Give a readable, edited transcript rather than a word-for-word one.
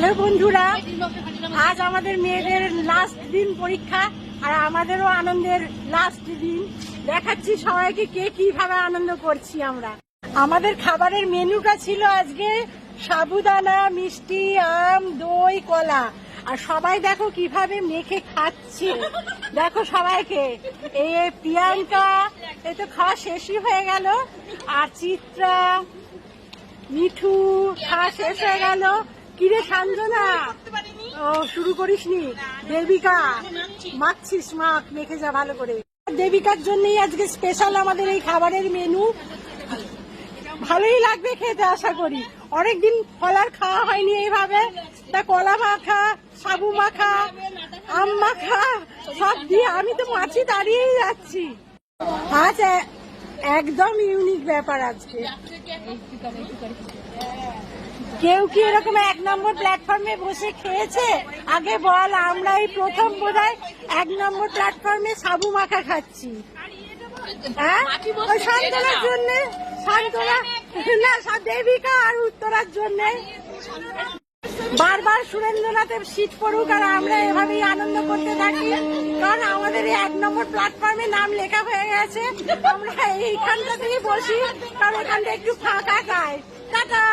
Hello বন্ধুরা, আজ আমাদের মেয়েদের লাস্ট দিন পরীক্ষা আর আমাদেরও আনন্দের লাস্ট দিন। দেখাচ্ছি সবাইকে কে কিভাবে আনন্দ করছি আমরা। আমাদের খাবারের মেনুটা ছিল আজকে সাবুদানা, মিষ্টি, আম, দই, কলা। আর সবাই দেখো কিভাবে মেখে খাচ্ছে, দেখো সবাইকে। এই প্রিয়াঙ্কা, এই তো খাওয়া শেষই হয়ে গেল। আর চিত্রা, মিঠু খাওয়া শেষ হয়ে গেল। কিরে সাঞ্জনা, ও শুরু করিসনি? দেবিকা মাখছিস, মাখ, মেখে যা ভালো করে। দেবিকার জন্যই আজকে স্পেশাল আমাদের এই খাবারের মেনু। ভালোই লাগবে খেতে আশা করি। অনেকদিন ফলার খাওয়া হয়নি এইভাবে। তা কলা মাখা, সাবু মাখা, আম মাখা সব দিয়ে আমি তো মাছি দাঁড়িয়েই যাচ্ছি। আজ একদম ইউনিক ব্যাপার আজকে। কেউ কি এরকম 1 নম্বর প্ল্যাটফর্মে বসে খেয়েছে? আগে বল। আমরা এই প্রথম বোধহয় 1 নম্বর প্ল্যাটফর্মে সাবু মাখা খাচ্ছি। হ্যাঁ, ওই সান্তনার জন্য, সান্তনা না, দেবিকা আর উত্তরার জন্য। বারবার সুরেন্দ্রনাথের সিট পড়ুক আর আমরা এভাবেই আনন্দ করতে থাকি। কারণ আমাদের এই 1 নম্বর প্ল্যাটফর্মে নাম লেখা হয়ে গেছে। আমরা এইখানটা থেকে বসি কারণ এখানটা একটু ফাঁকা খায়। টাটা।